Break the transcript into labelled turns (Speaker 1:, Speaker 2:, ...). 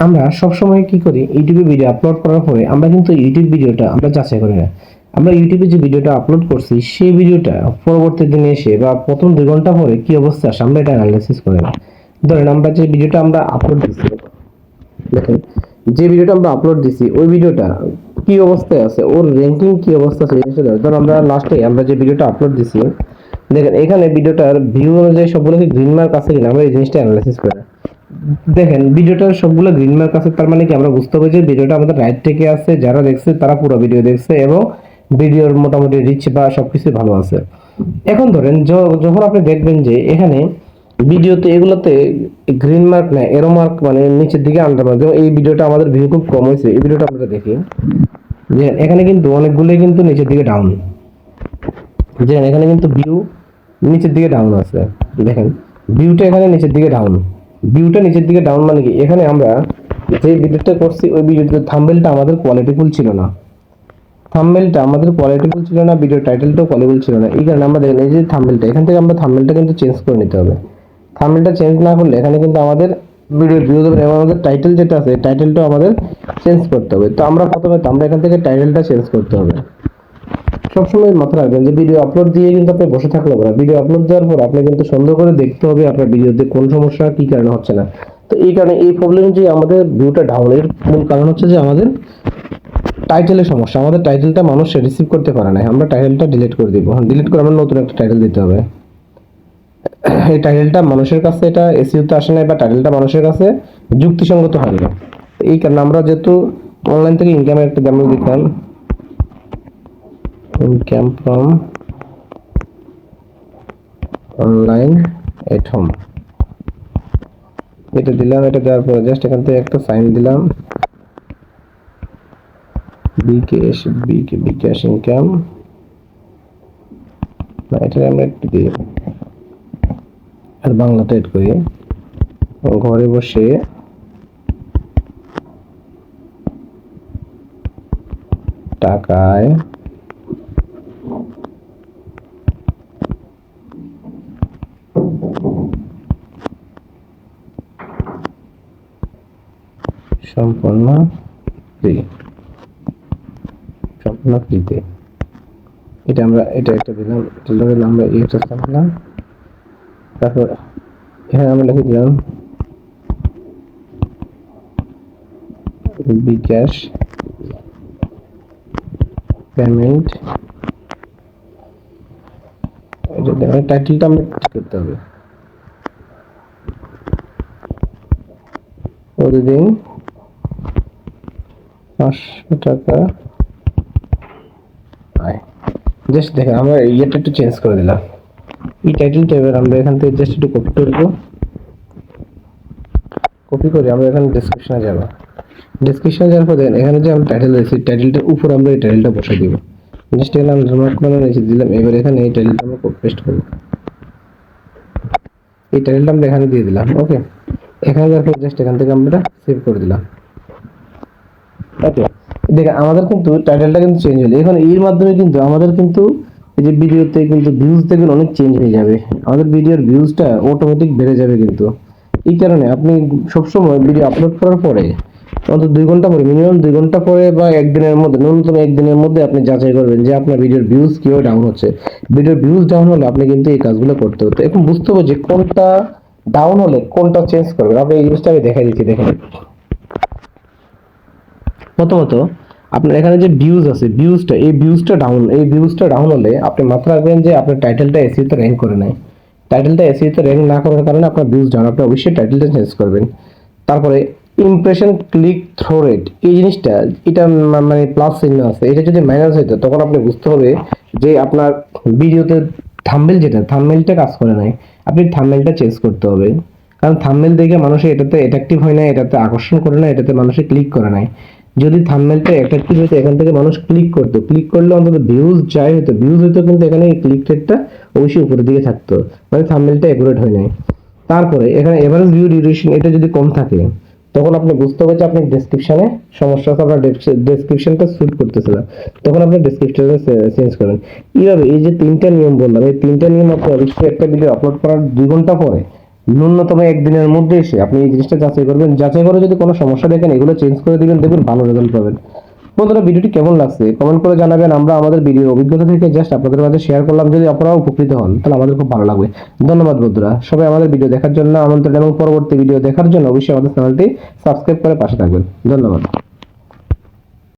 Speaker 1: আমরা সবসময় কি করি, ইউটিউবে ভিডিও আপলোড করার পরে আমরা কিন্তু ইউটিউব ভিডিওটা আমরা যাচাই করি না। আমরা ইউটিউবে যে ভিডিওটা আপলোড করছি সেই ভিডিওটা পরবর্তী দিনে এসে বা প্রথম 2 ঘন্টা পরে কি অবস্থা আসে আমরা এটা অ্যানালাইসিস করি না। ধরেন আমরা যে ভিডিওটা আমরা আপলোড দিচ্ছি, দেখেন যে ভিডিওটা আমরা আপলোড দিছি ওই ভিডিওটা কি অবস্থায় আছে, ওর র্যাঙ্কিং কি অবস্থা আছে এই জিনিসটা। ধরুন আমরা লাস্টে আমরা যে ভিডিওটা আপলোড দিছি, দেখেন এখানে ভিডিওটার ভিউ অনুযায়ী সবগুলোকে গ্রিন মার্ক আছে কিনা আমরা এই জিনিসটা অ্যানালাইসিস করি। দেখেন ভিডিওটার সবগুলো গ্রিন মার্ক আছে, তার মানে কি আমরা বুঝতে হবে যে ভিডিওটা আমাদের রাইট থেকে আছে, যারা দেখছে তারা পুরো ভিডিও দেখছে এবং ভিডিওর মোটামুটি রিচ বা সবকিছু ভালো আছে। এখন ধরেন যখন আপনি দেখবেন যে এখানে ভিডিওতে এগুলোতে গ্রিন মার্ক না এরো মার্ক মানে নিচের দিকে আন্ডার মার্ক, এই ভিডিওটা আমাদের ভিউ খুব কম হয়েছে, এই ভিডিওটা আমরা দেখি যে এখানে কিন্তু অনেকগুলোই কিন্তু নিচের দিকে ডাউন, যে এখানে কিন্তু ভিউ নিচের দিকে ডাউন আছে। দেখেন ভিউটা এখানে নিচের দিকে ডাউন, ভিউটা নিচের দিকে ডাউন মানে কি এখানে আমরা যে ভিডিওটা করছি ওই ভিডিওতে থাম্বনেলটা আমাদের কোয়ালিটিফুল ছিল না, থাম্বনেলটা আমাদের কোয়ালিটিফুল ছিল না, ভিডিও টাইটেলটাও কোয়ালিটিফুল ছিল না। এই কারণে আমরা দেখেন এই যে থাম্বনেলটা, এখান থেকে আমরা থাম্বনেলটা কিন্তু চেঞ্জ করে নিতে হবে। থাম্বনেলটা চেঞ্জ না করলে এখানে কিন্তু আমাদের ভিডিও ভিউ দেবে এবং আমাদের টাইটেল যেটা আছে টাইটেলটাও আমাদের চেঞ্জ করতে হবে। তো আমরা প্রথমে আমরা এখান থেকে টাইটেলটা চেঞ্জ করতে হবে। সবসময় মাথায় রাখবেন যে ভিডিও আপলোড দিয়ে কিন্তু আপনি বসে থাকলে হবে না। ভিডিও আপলোড দেওয়ার পর আপনি কিন্তু সুন্দর করে দেখতে হবে আপনার ভিডিওতে কোন সমস্যা কি কারণে হচ্ছে না। তো এই কারণে এই প্রবলেম যে আমাদের ভিউটা ডাউন, এর মূল কারণ হচ্ছে যে আমাদের টাইটেলের সমস্যা। আমাদের টাইটেলটা মানুষ রিসিভ করতে পারে না, আমরা টাইটেলটা ডিলিট করে দিব। ডিলিট করে আমরা নতুন একটা টাইটেল দিতে হবে। এই টাইটেলটা মানুষের কাছে এটা এসইওতে আসে না বা টাইটেলটা মানুষের কাছে যুক্তিসঙ্গত হয় না। এই কারণে আমরা যেহেতু অনলাইন থেকে ইনকামের একটা যেমন দিতাম income from online at home, এটা দিলাম। এটা দেওয়ার পরে জাস্ট এখান থেকে একটা সাইন দিলাম, বিকাশ ইনকাম, এটা আমরা একটু দিই আর বাংলাতে এড করি, ঘরে বসে টাকায় সম্পূর্ণ ফ্রি, সম্পূর্ণ ফ্রিতে। এটা আমরা এটা একটা দিলাম, এটা দিলাম আমরা এই একটা দিলাম। তারপর এখানে আমরা লিখে দিলাম বিকাশ পেমেন্ট, এটা দেওয়ার টাইটেলটা আমরা ঠিক করতে হবে। প্রতিদিন 500 টাকা আয়। জাস্ট দেখেন আমরা ইয়েটা একটু চেঞ্জ করে দিলাম। এই টাইটেলটা এবার আমরা এখান থেকে জাস্ট একটু কপি করব, কপি করে আমরা এখানে ডেসক্রিপশনে যাব। ডেসক্রিপশনে যাওয়ার পর দেখেন এখানে যে আমরা টাইটেল দিয়েছি টাইটেলটার উপর আমরা এই টাইটেলটা বসাই দিব। জাস্ট এখানে আমরা রিমার্ক করে নিচে দিলাম। এবার এখানে এই টাইটেলটা আমরা পেস্ট করব, এই টাইটেলটা আমরা এখানে দিয়ে দিলাম। ওকে, এখানে যাওয়ার পর জাস্ট এখান থেকে আমরা সেভ করে দিলাম। ওকে, দেখেন আমাদের কিন্তু টাইটেলটা কিন্তু চেঞ্জ হলো। এখন এর মাধ্যমে কিন্তু আমাদের কিন্তু এই যে ভিডিওতে কিন্তু ভিউজ দেখবেন অনেক চেঞ্জ হয়ে যাবে, আমাদের ভিডিওর ভিউজটা অটোমেটিক বেড়ে যাবে। কিন্তু এই কারণে আপনি সবসময় ভিডিও আপলোড করার পরে অন্তত 2 ঘন্টা পরে, মিনিমাম 2 ঘন্টা পরে বা একদিনের মধ্যে, ন্যূনতম একদিনের মধ্যে আপনি যাচাই করবেন যে আপনার ভিডিওর ভিউজ কিভাবে ডাউন হচ্ছে। ভিডিওর ভিউজ ডাউন হলে আপনি কিন্তু এই কাজগুলো করতে হতো। এখন বুঝতে হবে যে কোনটা ডাউন হলে কোনটা চেঞ্জ করবেন। আপনি এই জিনিসটা আমি দেখাই দিচ্ছি। দেখেন প্রথমত আপনার এখানে যে ভিউজ আছে, ভিউজটা ডাউন হলে আপনি মাথায় রাখবেন যে আপনার টাইটেলটা এসইও তে র্যাঙ্ক করে নাই। টাইটেলটা এসইও তে র্যাঙ্ক না করার কারণে আপনার ভিউজ ডাউন, আপনি অবশ্যই টাইটেলটা চেঞ্জ করবেন। তারপরে ইমপ্রেশন ক্লিক থ্রো রেট, এই জিনিসটা এটা মানে প্লাস চিহ্ন আছে, এটা যদি মাইনাস হইতো তখন আপনি বুঝতে হবে যে আপনার ভিডিওতে থাম্বনেলটা কাজ করে নাই। আপনি থাম্বনেলটা চেঞ্জ করতে হবে, কারণ থাম্বনেল দেখে মানুষের এটাতে অ্যাট্রাকটিভ হয় না, এটাতে আকর্ষণ করে না, এটাতে মানুষে ক্লিক করে নাই। যদি থাম্বনেলটা অ্যাট্রাকটিভ হতো এখান থেকে মানুষ ক্লিক করতো, ক্লিক করলে অন্তত ভিউজ যাই হতো, ভিউজ হতো কিন্তু এখানে ক্লিক রেটটা অবশ্যই উপরের দিকে থাকতো, মানে থাম্বনেলটা অ্যাকুরেট হয় নাই। তারপরে এখানে এভারেজ ভিউ ডিউরেশন এটা যদি কম থাকে তখন আপনি বুঝতে হবে যে আপনি ডেসক্রিপশনে সমস্যা আছে, আপনার ডেসক্রিপশনটা স্যুট করতেছে না, তখন আপনি ডেসক্রিপশনে চেঞ্জ করেন। এইভাবে এই যে 3টা নিয়ম বললাম, এই 3টা নিয়ম আপনি অবশ্যই একটা ভিডিও আপলোড করার 2 ঘন্টা পরে ন্যূনতম একদিনের মধ্যে এসে আপনি এই জিনিসটা যাচাই করবেন, যাচাই করে যদি কোনো সমস্যা দেখেন এগুলো চেঞ্জ করে দিবেন, দেখবেন ভালো রেজাল্ট পাবেন। বন্ধুরা, ভিডিওটি কেমন লাগছে কমেন্ট করে জানাবেন। আমরা আমাদের ভিডিওর অভিজ্ঞতা থেকে জাস্ট আপনাদের মাঝে শেয়ার করলাম, যদি আপনারাও উপকৃত হন তাহলে আমাদের খুব ভালো লাগবে। ধন্যবাদ বন্ধুরা, সবাই আমাদের ভিডিও দেখার জন্য আমন্ত্রণ এবং পরবর্তী ভিডিও দেখার জন্য অবশ্যই আমাদের চ্যানেলটি সাবস্ক্রাইব করে পাশে থাকবেন। ধন্যবাদ।